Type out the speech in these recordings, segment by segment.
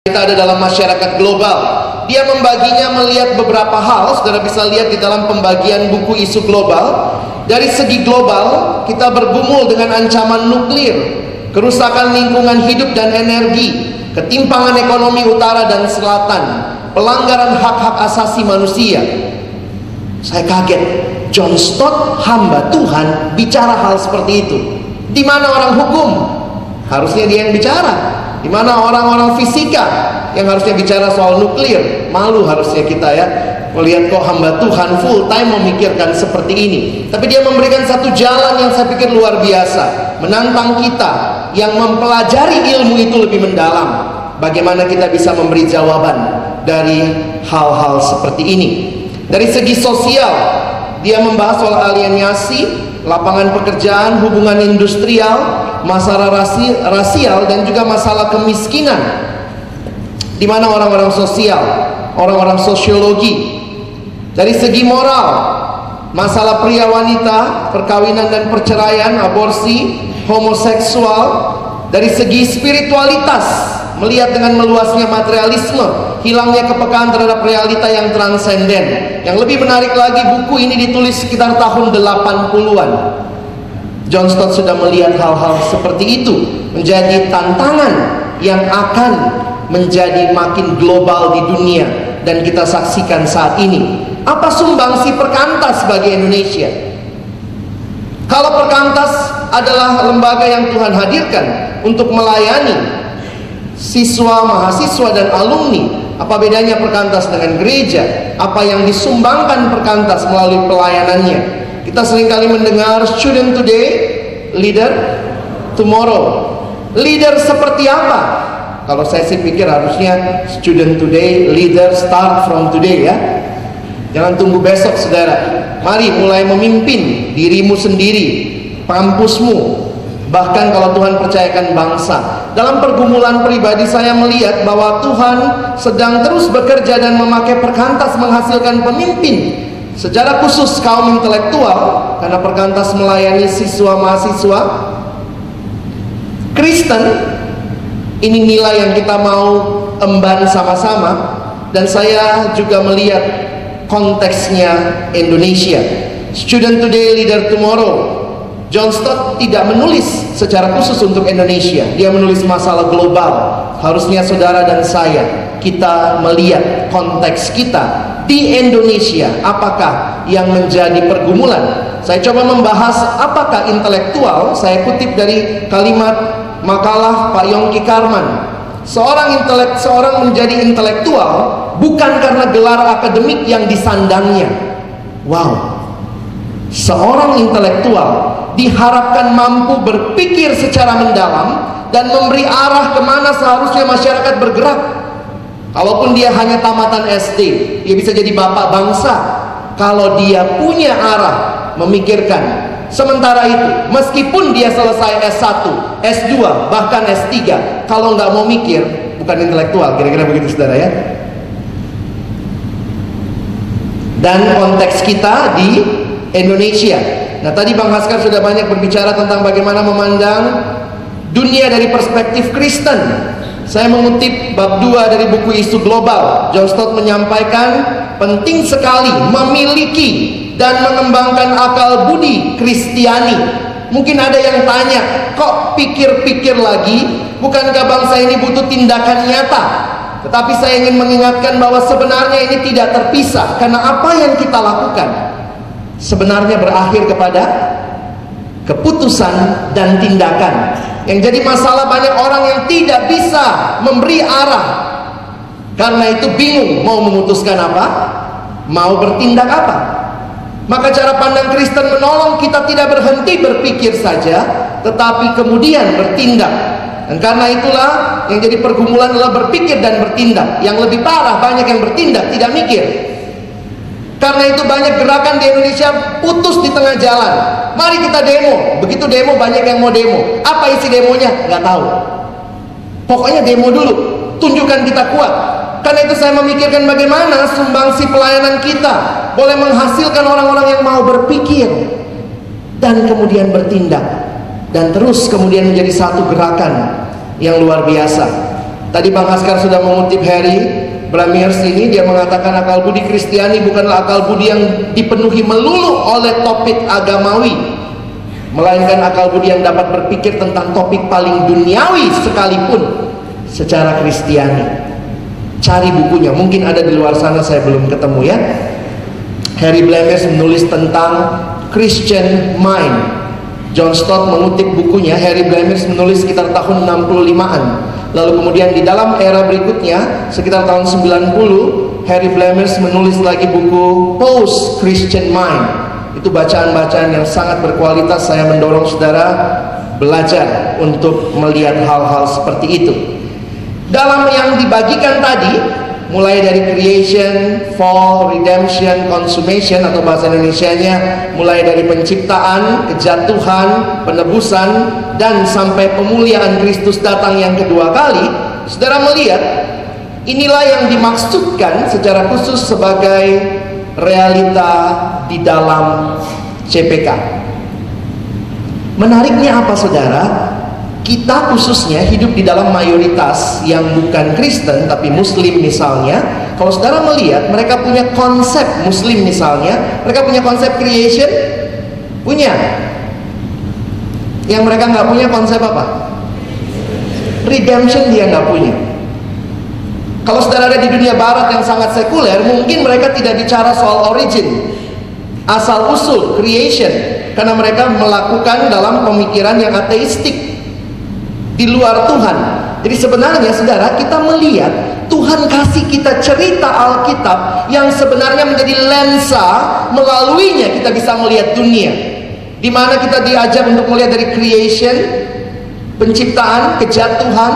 Kita ada dalam masyarakat global. Dia membaginya melihat beberapa hal. Saudara bisa lihat di dalam pembagian buku isu global. Dari segi global, kita bergumul dengan ancaman nuklir, kerusakan lingkungan hidup dan energi, ketimpangan ekonomi utara dan selatan, pelanggaran hak-hak asasi manusia. Saya kaget, John Stott, hamba Tuhan, bicara hal seperti itu. Di mana orang hukum? Harusnya dia yang bicara. Di mana orang-orang fisika yang harusnya bicara soal nuklir? Malu harusnya kita ya, melihat kok hamba Tuhan full time memikirkan seperti ini. Tapi dia memberikan satu jalan yang saya pikir luar biasa, menantang kita yang mempelajari ilmu itu lebih mendalam. Bagaimana kita bisa memberi jawaban dari hal-hal seperti ini. Dari segi sosial, dia membahas soal alienasi, lapangan pekerjaan, hubungan industrial, masalah rasial, dan juga masalah kemiskinan. Di mana orang-orang sosial, orang-orang sosiologi. Dari segi moral, masalah pria wanita, perkawinan dan perceraian, aborsi, homoseksual. Dari segi spiritualitas, melihat dengan meluasnya materialisme, hilangnya kepekaan terhadap realita yang transenden. Yang lebih menarik lagi, buku ini ditulis sekitar tahun 80-an. John Stott sudah melihat hal-hal seperti itu menjadi tantangan yang akan menjadi makin global di dunia dan kita saksikan saat ini. Apa sumbangsi Perkantas bagi Indonesia? Kalau Perkantas adalah lembaga yang Tuhan hadirkan untuk melayani siswa, mahasiswa dan alumni, apa bedanya Perkantas dengan gereja? Apa yang disumbangkan Perkantas melalui pelayanannya? Kita seringkali mendengar student today, leader tomorrow. Leader seperti apa? Kalau saya sih pikir harusnya student today, leader start from today ya. Jangan tunggu besok saudara. Mari mulai memimpin dirimu sendiri, kampusmu. Bahkan kalau Tuhan percayakan bangsa. Dalam pergumulan pribadi saya melihat bahwa Tuhan sedang terus bekerja dan memakai Perkantas menghasilkan pemimpin. Secara khusus kaum intelektual, karena Perkantas melayani siswa mahasiswa Kristen. Ini nilai yang kita mau emban sama-sama. Dan saya juga melihat konteksnya Indonesia. Student today, leader tomorrow. John Stott tidak menulis secara khusus untuk Indonesia. Dia menulis masalah global. Harusnya saudara dan saya, kita melihat konteks kita di Indonesia. Apakah yang menjadi pergumulan? Saya coba membahas apakah intelektual. Saya kutip dari kalimat makalah Pak Yongki Karman. Seorang menjadi intelektual bukan karena gelar akademik yang disandangnya. Wow. Seorang intelektual diharapkan mampu berpikir secara mendalam dan memberi arah kemana seharusnya masyarakat bergerak. Kalaupun dia hanya tamatan SD, dia bisa jadi bapak bangsa. Kalau dia punya arah, memikirkan. Sementara itu, meskipun dia selesai S1, S2, bahkan S3, kalau nggak mau mikir, bukan intelektual. Kira-kira begitu saudara ya. Dan konteks kita di Indonesia. Nah, tadi Bang Haskar sudah banyak berbicara tentang bagaimana memandang dunia dari perspektif Kristen. Saya mengutip bab 2 dari buku Isu Global. John Stott menyampaikan penting sekali memiliki dan mengembangkan akal budi Kristiani. Mungkin ada yang tanya, kok pikir-pikir lagi? Bukankah bangsa ini butuh tindakan nyata? Tetapi saya ingin mengingatkan bahwa sebenarnya ini tidak terpisah. Karena apa yang kita lakukan sebenarnya berakhir kepada keputusan dan tindakan. Yang jadi masalah, banyak orang yang tidak bisa memberi arah. Karena itu bingung mau memutuskan apa, mau bertindak apa. Maka cara pandang Kristen menolong kita tidak berhenti berpikir saja, tetapi kemudian bertindak. Dan karena itulah yang jadi pergumulan adalah berpikir dan bertindak. Yang lebih parah, banyak yang bertindak tidak mikir. Karena itu banyak gerakan di Indonesia putus di tengah jalan. Mari kita demo. Begitu demo, banyak yang mau demo. Apa isi demonya? Nggak tahu. Pokoknya demo dulu, tunjukkan kita kuat. Karena itu saya memikirkan bagaimana sumbangsi pelayanan kita boleh menghasilkan orang-orang yang mau berpikir dan kemudian bertindak, dan terus kemudian menjadi satu gerakan yang luar biasa. Tadi Bang Haskar sudah mengutip Harry Bramiers ini, dia mengatakan akal budi Kristiani bukanlah akal budi yang dipenuhi melulu oleh topik agamawi, melainkan akal budi yang dapat berpikir tentang topik paling duniawi sekalipun secara Kristiani. Cari bukunya, mungkin ada di luar sana, saya belum ketemu ya. Harry Bramiers menulis tentang Christian Mind. John Stott mengutip bukunya. Harry Bramiers menulis sekitar tahun 65-an. Lalu kemudian di dalam era berikutnya, sekitar tahun 90, Harry Bramiers menulis lagi buku Post Christian Mind. Itu bacaan-bacaan yang sangat berkualitas. Saya mendorong saudara belajar untuk melihat hal-hal seperti itu. Dalam yang dibagikan tadi, mulai dari creation, fall, redemption, consummation atau bahasa Indonesianya, mulai dari penciptaan, kejatuhan, penebusan, dan sampai pemuliaan Kristus datang yang kedua kali, saudara melihat inilah yang dimaksudkan secara khusus sebagai realita di dalam CPK. Menariknya apa saudara? Kita khususnya hidup di dalam mayoritas yang bukan Kristen tapi Muslim misalnya. Kalau saudara melihat, mereka punya konsep Muslim misalnya, mereka punya konsep creation, punya. Yang mereka nggak punya konsep apa? Redemption dia nggak punya. Kalau saudara ada di dunia barat yang sangat sekuler, mungkin mereka tidak bicara soal origin, asal usul, creation, karena mereka melakukan dalam pemikiran yang ateistik, di luar Tuhan. Jadi sebenarnya saudara, kita melihat Tuhan kasih kita cerita Alkitab yang sebenarnya menjadi lensa, melaluinya kita bisa melihat dunia, di mana kita diajar untuk melihat dari creation, penciptaan, kejatuhan,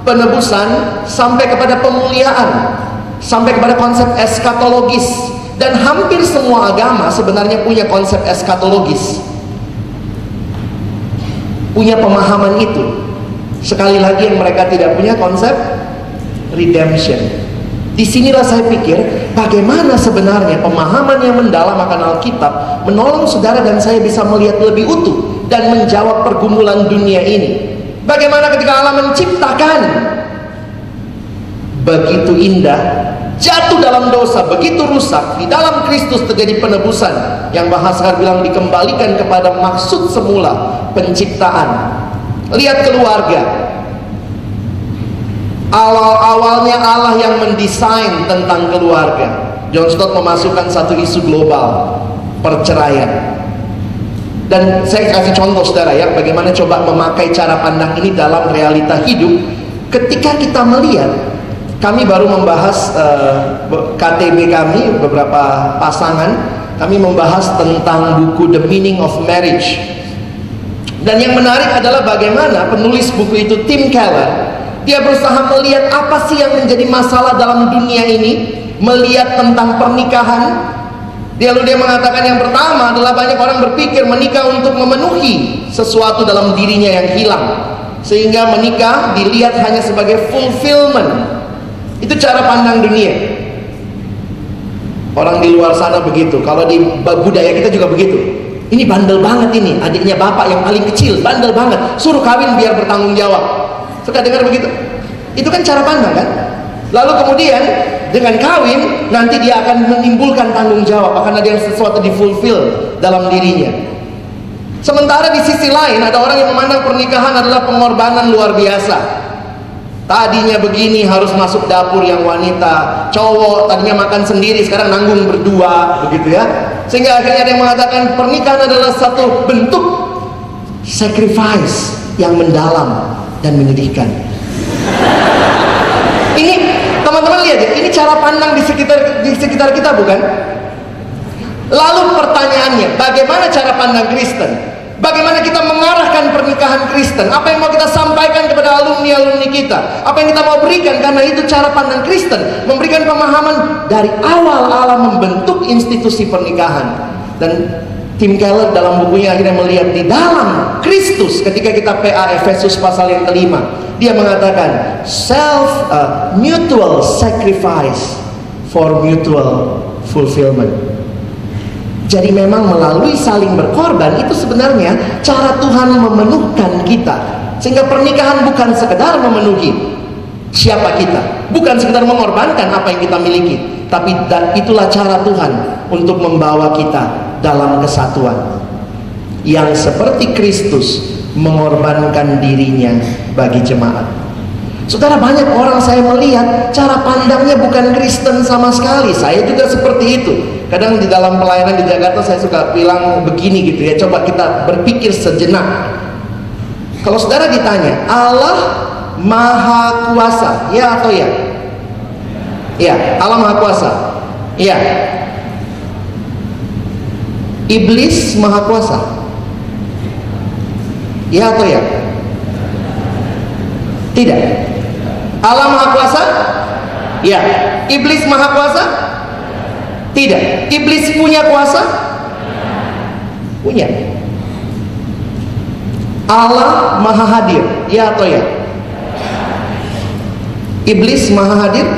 penebusan, sampai kepada pemuliaan, sampai kepada konsep eskatologis. Dan hampir semua agama sebenarnya punya konsep eskatologis, punya pemahaman itu. Sekali lagi yang mereka tidak punya konsep redemption. Disinilah saya pikir bagaimana sebenarnya pemahaman yang mendalam akan Alkitab menolong saudara dan saya bisa melihat lebih utuh dan menjawab pergumulan dunia ini. Bagaimana ketika Allah menciptakan begitu indah, jatuh dalam dosa, begitu rusak, di dalam Kristus terjadi penebusan yang Bahasa bilang dikembalikan kepada maksud semula penciptaan. Lihat keluarga. Awal-awalnya Allah yang mendesain tentang keluarga. John Stott memasukkan satu isu global, perceraian. Dan saya kasih contoh saudara ya, bagaimana coba memakai cara pandang ini dalam realita hidup. Ketika kita melihat, kami baru membahas KTB kami, beberapa pasangan, kami membahas tentang buku The Meaning of Marriage. Dan yang menarik adalah bagaimana penulis buku itu, Tim Keller, dia berusaha melihat apa sih yang menjadi masalah dalam dunia ini, melihat tentang pernikahan. Dia mengatakan yang pertama adalah banyak orang berpikir menikah untuk memenuhi sesuatu dalam dirinya yang hilang, sehingga menikah dilihat hanya sebagai fulfillment. Itu cara pandang dunia. Orang di luar sana begitu, kalau di budaya kita juga begitu. Ini bandel banget ini, adiknya bapak yang paling kecil, bandel banget, suruh kawin biar bertanggung jawab. Suka dengar begitu? Itu kan cara pandang kan? Lalu kemudian dengan kawin nanti dia akan menimbulkan tanggung jawab, akan ada yang sesuatu difulfill dalam dirinya. Sementara di sisi lain ada orang yang memandang pernikahan adalah pengorbanan luar biasa. Tadinya begini, harus masuk dapur yang wanita, cowok tadinya makan sendiri, sekarang nanggung berdua, begitu ya. Sehingga akhirnya ada yang mengatakan pernikahan adalah satu bentuk sacrifice yang mendalam dan menyedihkan. Ini teman-teman lihat ya, ini cara pandang di sekitar kita bukan? Lalu pertanyaannya, bagaimana cara pandang Kristen? Bagaimana kita mengarahkan pernikahan Kristen? Apa yang mau kita sampaikan kepada alumni-alumni kita? Apa yang kita mau berikan? Karena itu cara pandang Kristen, memberikan pemahaman dari awal Allah membentuk institusi pernikahan. Dan Tim Keller dalam bukunya akhirnya melihat di dalam Kristus, ketika kita PA Efesus pasal yang kelima, dia mengatakan mutual sacrifice for mutual fulfillment. Jadi memang melalui saling berkorban itu sebenarnya cara Tuhan memenuhkan kita. Sehingga pernikahan bukan sekedar memenuhi, siapa kita. Bukan sekedar mengorbankan apa yang kita miliki, tapi itulah cara Tuhan untuk membawa kita dalam kesatuan, yang seperti Kristus mengorbankan dirinya bagi jemaat. Saudara, banyak orang saya melihat cara pandangnya bukan Kristen sama sekali. Saya juga seperti itu. Kadang di dalam pelayanan di Jakarta saya suka bilang begini gitu ya, coba kita berpikir sejenak. Kalau saudara ditanya, Allah Maha Kuasa, ya atau ya? Ya, Allah Maha Kuasa. Ya. Iblis Maha Kuasa, ya atau ya? Tidak. Allah Maha Kuasa? Ya. Iblis Maha Kuasa? Tidak. Iblis punya kuasa? Punya. Allah Maha Hadir, ya atau ya? Iblis Maha Hadir?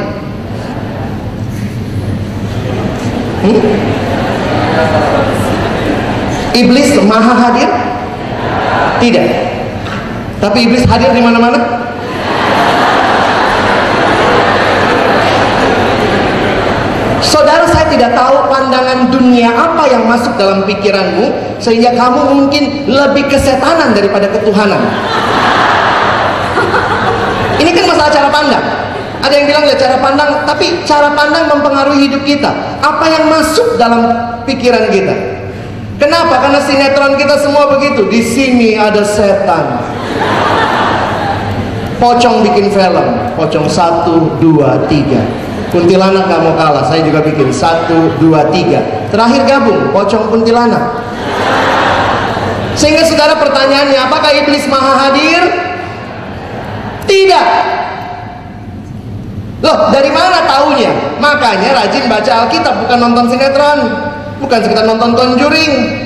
Iblis Maha Hadir? Tidak. Tapi iblis hadir di mana-mana. Saudara, saya tidak tahu pandangan dunia apa yang masuk dalam pikiranmu sehingga kamu mungkin lebih kesetanan daripada ketuhanan. Ini kan masalah cara pandang. Ada yang bilang ya cara pandang, tapi cara pandang mempengaruhi hidup kita. Apa yang masuk dalam pikiran kita? Kenapa? Karena sinetron kita semua begitu. Di sini ada setan. Pocong bikin film. Pocong 1, 2, 3. Kuntilanak gak mau kalah. Saya juga bikin 1, 2, 3. Terakhir gabung Pocong Kuntilanak. Sehingga saudara, pertanyaannya, apakah iblis Maha Hadir? Tidak. Loh, dari mana taunya? Makanya rajin baca Alkitab, bukan nonton sinetron, bukan sekedar nonton Conjuring.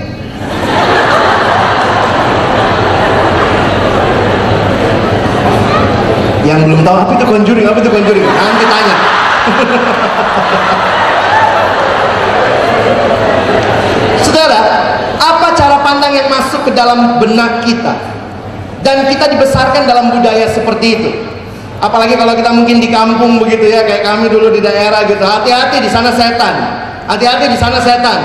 Yang belum tahu apa itu Conjuring, nanti tanya. Saudara, apa cara pandang yang masuk ke dalam benak kita? Dan kita dibesarkan dalam budaya seperti itu. Apalagi kalau kita mungkin di kampung begitu ya, kayak kami dulu di daerah gitu. Hati-hati di sana setan. Hati-hati di sana setan.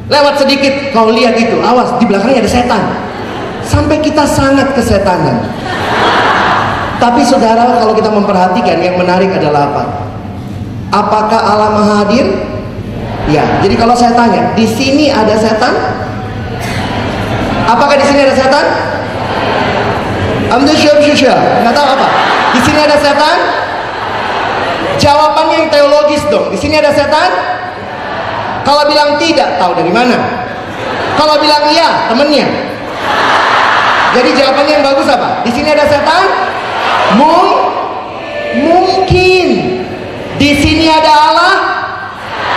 Lewat sedikit kau lihat itu, awas di belakangnya ada setan. Sampai kita sangat kesetanan. Tapi saudara, kalau kita memperhatikan, yang menarik adalah apa? Apakah Allah Maha Hadir? Ya. Jadi kalau saya tanya, di sini ada setan? Apakah di sini ada setan? Nggak tahu apa. Di sini ada setan? Jawabannya yang teologis dong. Di sini ada setan? Kalau bilang tidak, tahu dari mana? Kalau bilang iya, temennya. Jadi jawabannya yang bagus apa? Di sini ada setan? Mungkin. Di sini ada Allah?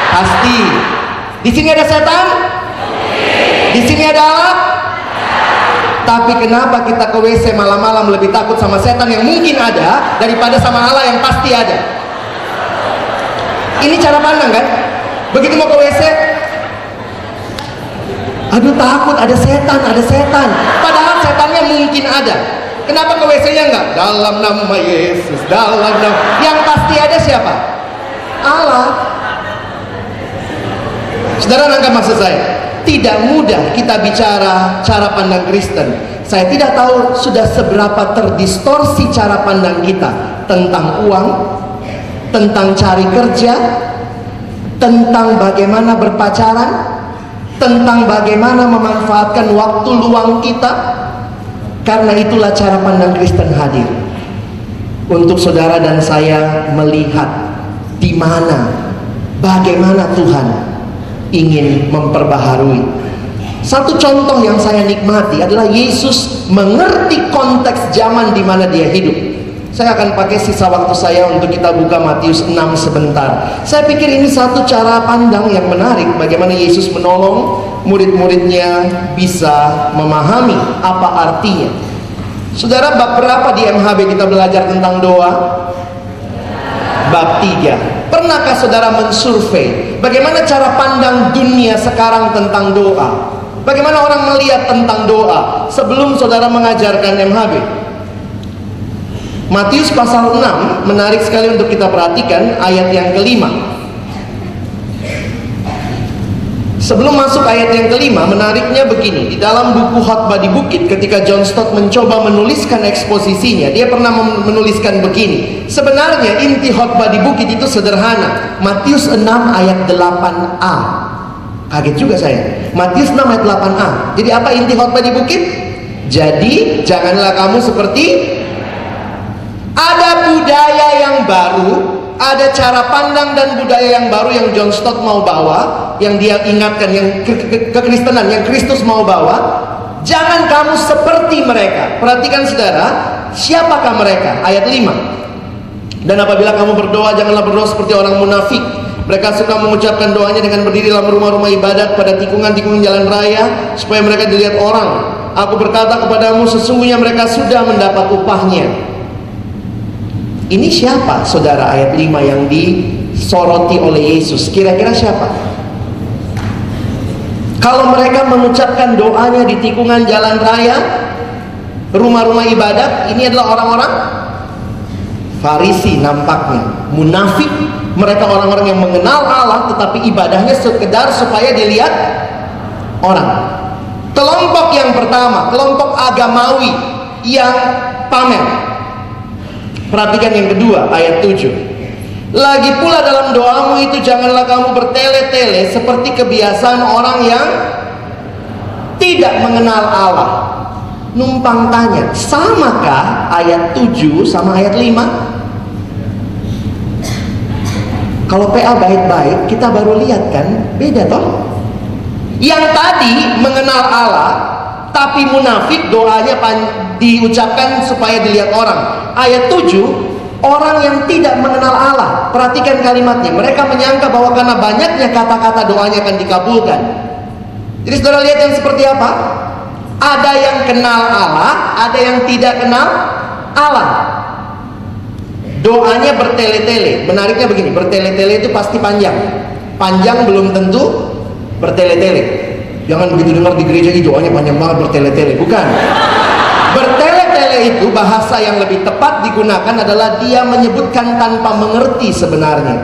Pasti. Di sini ada setan? Di sini ada Allah? Tapi kenapa kita ke WC malam-malam lebih takut sama setan yang mungkin ada daripada sama Allah yang pasti ada? Ini cara pandang kan? Begitu mau ke WC, aduh takut ada setan. Padahal setannya mungkin ada. Kenapa ke WC-nya enggak? Dalam nama Yesus, dalam nama. Yang pasti ada siapa? Allah. Saudara, nangkap maksud saya? Tidak mudah kita bicara cara pandang Kristen. Saya tidak tahu sudah seberapa terdistorsi cara pandang kita tentang uang, tentang cari kerja, tentang bagaimana berpacaran, tentang bagaimana memanfaatkan waktu luang kita. Karena itulah cara pandang Kristen hadir untuk saudara dan saya melihat di mana, bagaimana Tuhan ingin memperbaharui. Satu contoh yang saya nikmati adalah Yesus mengerti konteks zaman di mana dia hidup. Saya akan pakai sisa waktu saya untuk kita buka Matius 6 sebentar. Saya pikir ini satu cara pandang yang menarik, bagaimana Yesus menolong murid-muridnya bisa memahami apa artinya. Saudara, bab berapa di MHB kita belajar tentang doa? Bab 3. Pernahkah saudara mensurvei bagaimana cara pandang dunia sekarang tentang doa? Bagaimana orang melihat tentang doa sebelum saudara mengajarkan MHB? Matius pasal 6 menarik sekali untuk kita perhatikan ayat yang kelima. Sebelum masuk ayat yang kelima, menariknya begini. Di dalam buku Khotbah di Bukit, ketika John Stott mencoba menuliskan eksposisinya, dia pernah menuliskan begini. Sebenarnya inti Khotbah di Bukit itu sederhana. Matius 6 ayat 8a. Kaget juga saya. Matius 6 ayat 8a. Jadi apa inti Khotbah di Bukit? Jadi janganlah kamu seperti, ada budaya yang baru, ada cara pandang dan budaya yang baru yang John Stott mau bawa, yang dia ingatkan, yang kekristenan, yang Kristus mau bawa. Jangan kamu seperti mereka. Perhatikan saudara, siapakah mereka? Ayat 5. Dan apabila kamu berdoa, janganlah berdoa seperti orang munafik. Mereka suka mengucapkan doanya dengan berdiri dalam rumah-rumah ibadat pada tikungan-tikungan jalan raya, supaya mereka dilihat orang. Aku berkata kepadamu, sesungguhnya mereka sudah mendapat upahnya. Ini siapa saudara ayat 5 yang disoroti oleh Yesus? Kira-kira siapa? Kalau mereka mengucapkan doanya di tikungan jalan raya, rumah-rumah ibadat, ini adalah orang-orang Farisi nampaknya, munafik. Mereka orang-orang yang mengenal Allah, tetapi ibadahnya sekedar supaya dilihat orang. Kelompok yang pertama, kelompok agamawi yang pamer. Perhatikan yang kedua, ayat 7. Lagi pula dalam doamu itu janganlah kamu bertele-tele seperti kebiasaan orang yang tidak mengenal Allah. Numpang tanya, samakah ayat 7 sama ayat 5? Kalau PA baik-baik, kita baru lihat kan, beda toh? Yang tadi mengenal Allah, tapi munafik, doanya diucapkan supaya dilihat orang. Ayat 7, orang yang tidak mengenal Allah. Perhatikan kalimatnya. Mereka menyangka bahwa karena banyaknya kata-kata doanya akan dikabulkan. Jadi saudara lihat yang seperti apa? Ada yang kenal Allah, ada yang tidak kenal Allah. Doanya bertele-tele. Menariknya begini, bertele-tele itu pasti panjang. Panjang belum tentu bertele-tele. Jangan begitu dengar di gereja ini doanya panjang banget bertele-tele. Bukan. Bertele-tele itu bahasa yang lebih tepat digunakan adalah dia menyebutkan tanpa mengerti sebenarnya.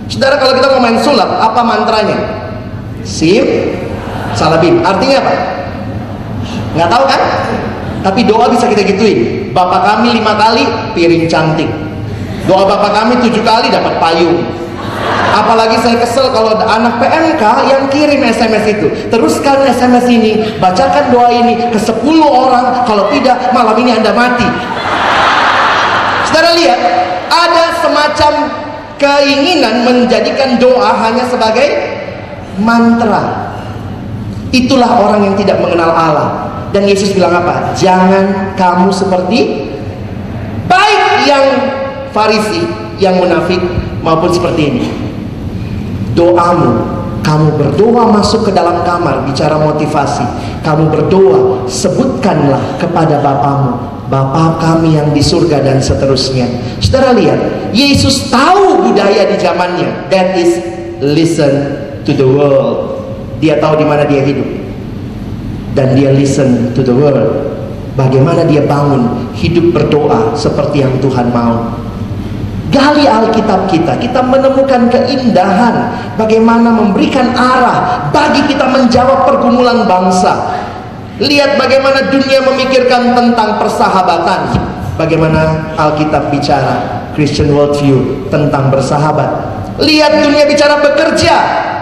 Saudara, kalau kita mau main sulap, apa mantranya? Sim, salabim. Artinya apa? Nggak tahu kan? Tapi doa bisa kita gituin. Bapak kami 5 kali piring cantik. Doa bapak kami 7 kali dapat payung. Apalagi saya kesel kalau ada anak PMK yang kirim SMS itu. Teruskan SMS ini, bacakan doa ini ke 10 orang. Kalau tidak, malam ini Anda mati. Saudara lihat, ada semacam keinginan menjadikan doa hanya sebagai mantra. Itulah orang yang tidak mengenal Allah. Dan Yesus bilang apa? Jangan kamu seperti, baik yang Farisi, yang munafik, maupun seperti ini. Doamu, kamu berdoa masuk ke dalam kamar, bicara motivasi. Kamu berdoa, sebutkanlah kepada Bapamu, Bapa kami yang di surga, dan seterusnya. Saudara lihat, Yesus tahu budaya di zamannya. That is, listen to the world. Dia tahu di mana dia hidup, dan dia listen to the world. Bagaimana dia bangun hidup berdoa seperti yang Tuhan mau. Gali Alkitab kita, kita menemukan keindahan bagaimana memberikan arah bagi kita menjawab pergumulan bangsa. Lihat bagaimana dunia memikirkan tentang persahabatan. Bagaimana Alkitab bicara, Christian worldview, tentang bersahabat. Lihat dunia bicara bekerja,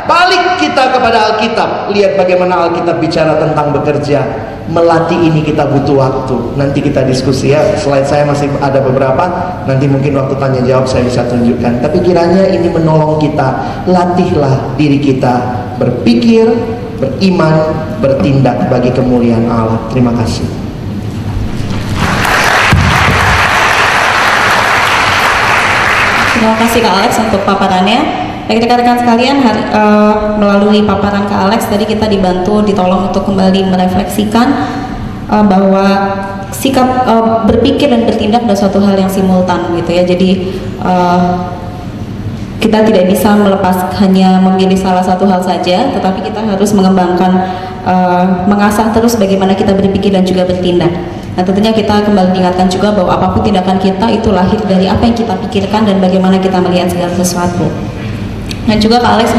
balik kita kepada Alkitab. Lihat bagaimana Alkitab bicara tentang bekerja. Melatih ini kita butuh waktu. Nanti kita diskusi ya. Slide saya masih ada beberapa. Nanti mungkin waktu tanya jawab saya bisa tunjukkan. Tapi kiranya ini menolong kita. Latihlah diri kita berpikir, beriman, bertindak bagi kemuliaan Allah. Terima kasih. Terima kasih Kak Alex untuk paparannya. Baik rekan-rekan sekalian, melalui paparan Kak Alex tadi kita dibantu, ditolong untuk kembali merefleksikan bahwa sikap berpikir dan bertindak adalah suatu hal yang simultan gitu ya. Jadi kita tidak bisa melepas hanya memilih salah satu hal saja, tetapi kita harus mengembangkan, mengasah terus bagaimana kita berpikir dan juga bertindak. Dan tentunya kita kembali diingatkan juga bahwa apapun tindakan kita itu lahir dari apa yang kita pikirkan dan bagaimana kita melihat segala sesuatu. Dan juga Kak Alex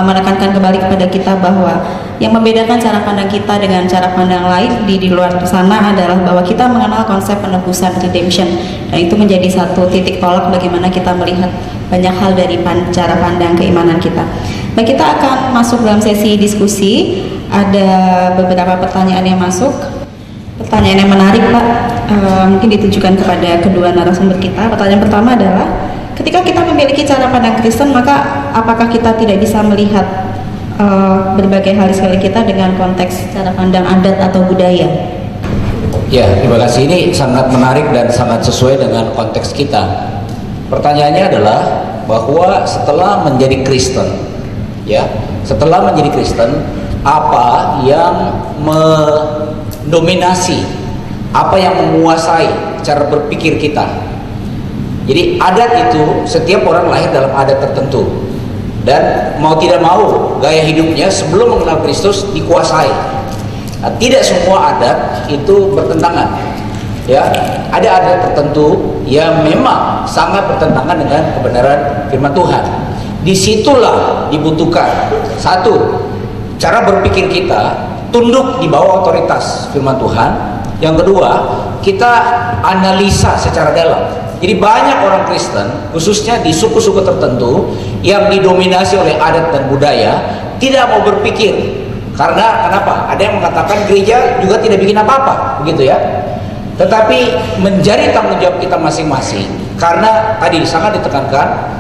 menekankan kembali kepada kita bahwa yang membedakan cara pandang kita dengan cara pandang lain di luar sana adalah bahwa kita mengenal konsep penebusan redemption, dan itu menjadi satu titik tolak bagaimana kita melihat banyak hal dari cara pandang keimanan kita. Baik, kita akan masuk dalam sesi diskusi. Ada beberapa pertanyaan yang masuk. Pertanyaan yang menarik, Pak, mungkin ditujukan kepada kedua narasumber kita. Pertanyaan pertama adalah, ketika kita memiliki cara pandang Kristen, maka apakah kita tidak bisa melihat berbagai hal di sekeliling kita dengan konteks cara pandang adat atau budaya? Ya, terima kasih. Ini sangat menarik dan sangat sesuai dengan konteks kita. Pertanyaannya adalah bahwa setelah menjadi Kristen, ya, setelah menjadi Kristen, apa yang mendominasi, apa yang menguasai cara berpikir kita? Jadi adat itu, setiap orang lahir dalam adat tertentu, dan mau tidak mau gaya hidupnya sebelum mengenal Kristus dikuasai. Nah, tidak semua adat itu bertentangan, ya. Ada adat tertentu yang memang sangat bertentangan dengan kebenaran firman Tuhan. Disitulah dibutuhkan satu, cara berpikir kita tunduk di bawah otoritas firman Tuhan. Yang kedua, kita analisa secara dalam. Jadi banyak orang Kristen, khususnya di suku-suku tertentu yang didominasi oleh adat dan budaya, tidak mau berpikir. Karena kenapa? Ada yang mengatakan gereja juga tidak bikin apa-apa, begitu ya. Tetapi menjadi tanggung jawab kita masing-masing, karena tadi sangat ditekankan,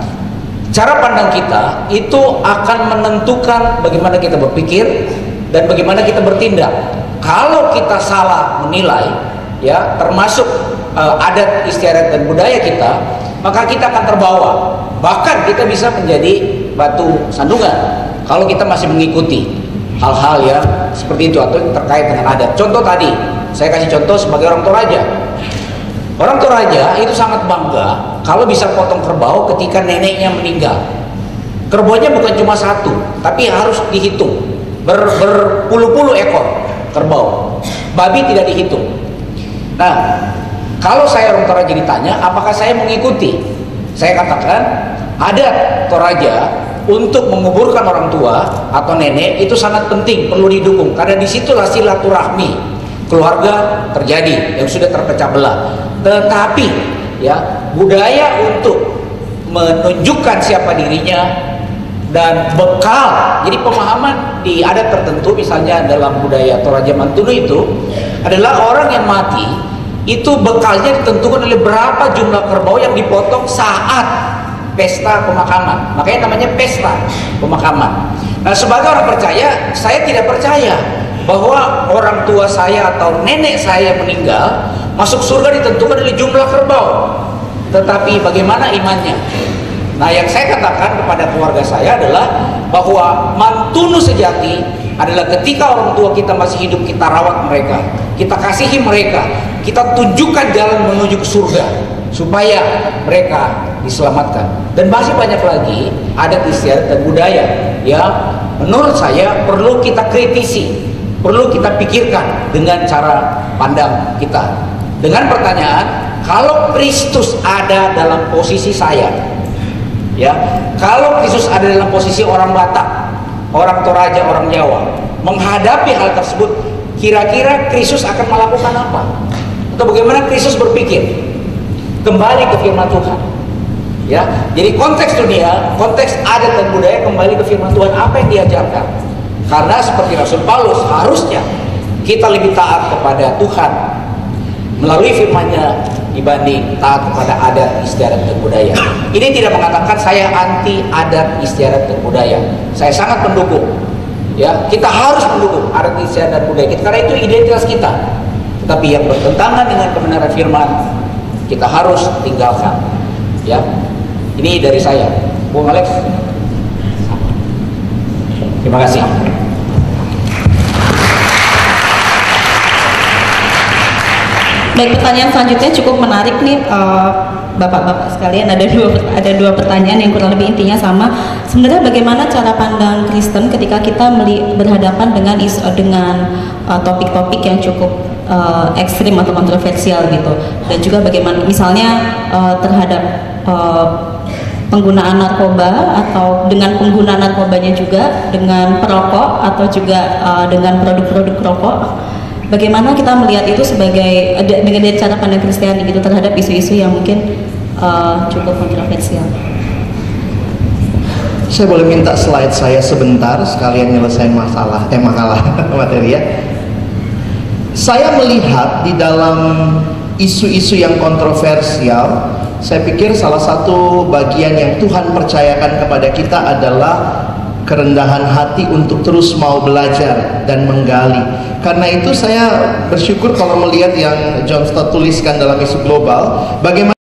cara pandang kita itu akan menentukan bagaimana kita berpikir dan bagaimana kita bertindak. Kalau kita salah menilai, ya, termasuk adat istiadat dan budaya kita, maka kita akan terbawa. Bahkan kita bisa menjadi batu sandungan kalau kita masih mengikuti hal-hal yang seperti itu atau terkait dengan adat. Contoh tadi, saya kasih contoh sebagai orang Toraja. Orang Toraja itu sangat bangga kalau bisa potong kerbau ketika neneknya meninggal. Kerbaunya bukan cuma satu, tapi harus dihitung, berpuluh-puluh ekor kerbau. Babi tidak dihitung. Nah, kalau saya orang Toraja ditanya, apakah saya mengikuti? Saya katakan, adat Toraja untuk menguburkan orang tua atau nenek itu sangat penting, perlu didukung, karena disitulah silaturahmi keluarga terjadi yang sudah terpecah belah. Tetapi ya, budaya untuk menunjukkan siapa dirinya dan bekal, jadi pemahaman di adat tertentu, misalnya dalam budaya Toraja Mantunu itu adalah orang yang mati itu bekalnya ditentukan oleh berapa jumlah kerbau yang dipotong saat pesta pemakaman. Makanya namanya pesta pemakaman. Nah, sebagai orang percaya, saya tidak percaya bahwa orang tua saya atau nenek saya meninggal masuk surga ditentukan oleh jumlah kerbau, tetapi bagaimana imannya. Nah, yang saya katakan kepada keluarga saya adalah bahwa mantunu sejati adalah ketika orang tua kita masih hidup, kita rawat mereka, kita kasihi mereka, kita tunjukkan jalan menuju ke surga supaya mereka diselamatkan. Dan masih banyak lagi adat istiadat dan budaya yang menurut saya perlu kita kritisi, perlu kita pikirkan dengan cara pandang kita. Dengan pertanyaan, kalau Kristus ada dalam posisi saya, ya, kalau Kristus ada dalam posisi orang Batak, orang Toraja, orang Jawa, menghadapi hal tersebut, kira-kira Kristus akan melakukan apa? Atau bagaimana Kristus berpikir? Kembali ke firman Tuhan, ya. Jadi konteks dunia, konteks adat dan budaya, kembali ke firman Tuhan, apa yang diajarkan. Karena seperti Rasul Paulus, harusnya kita lebih taat kepada Tuhan melalui firman-Nya dibanding taat kepada adat istiadat dan budaya. Ini tidak mengatakan saya anti adat istiadat dan budaya. Saya sangat mendukung. Ya, kita harus mendukung adat istiadat dan budaya kita, karena itu identitas kita. Tetapi yang bertentangan dengan kebenaran firman, kita harus tinggalkan. Ya, ini dari saya, Bung Alex. Terima kasih. Baik, pertanyaan selanjutnya cukup menarik nih, bapak-bapak sekalian. Ada dua pertanyaan yang kurang lebih intinya sama. Sebenarnya bagaimana cara pandang Kristen ketika kita berhadapan dengan topik-topik yang cukup ekstrim atau kontroversial gitu. Dan juga bagaimana misalnya terhadap penggunaan narkoba atau dengan pengguna narkobanya juga, dengan perokok atau juga dengan produk-produk rokok. Bagaimana kita melihat itu sebagai dengan dari cara pandang Kristiani gitu terhadap isu-isu yang mungkin cukup kontroversial. Saya boleh minta slide saya sebentar sekalian nyelesain makalah materi ya. Saya melihat di dalam isu-isu yang kontroversial, saya pikir salah satu bagian yang Tuhan percayakan kepada kita adalah kerendahan hati untuk terus mau belajar dan menggali. Karena itu saya bersyukur kalau melihat yang John Stott tuliskan dalam isu global, bagaimana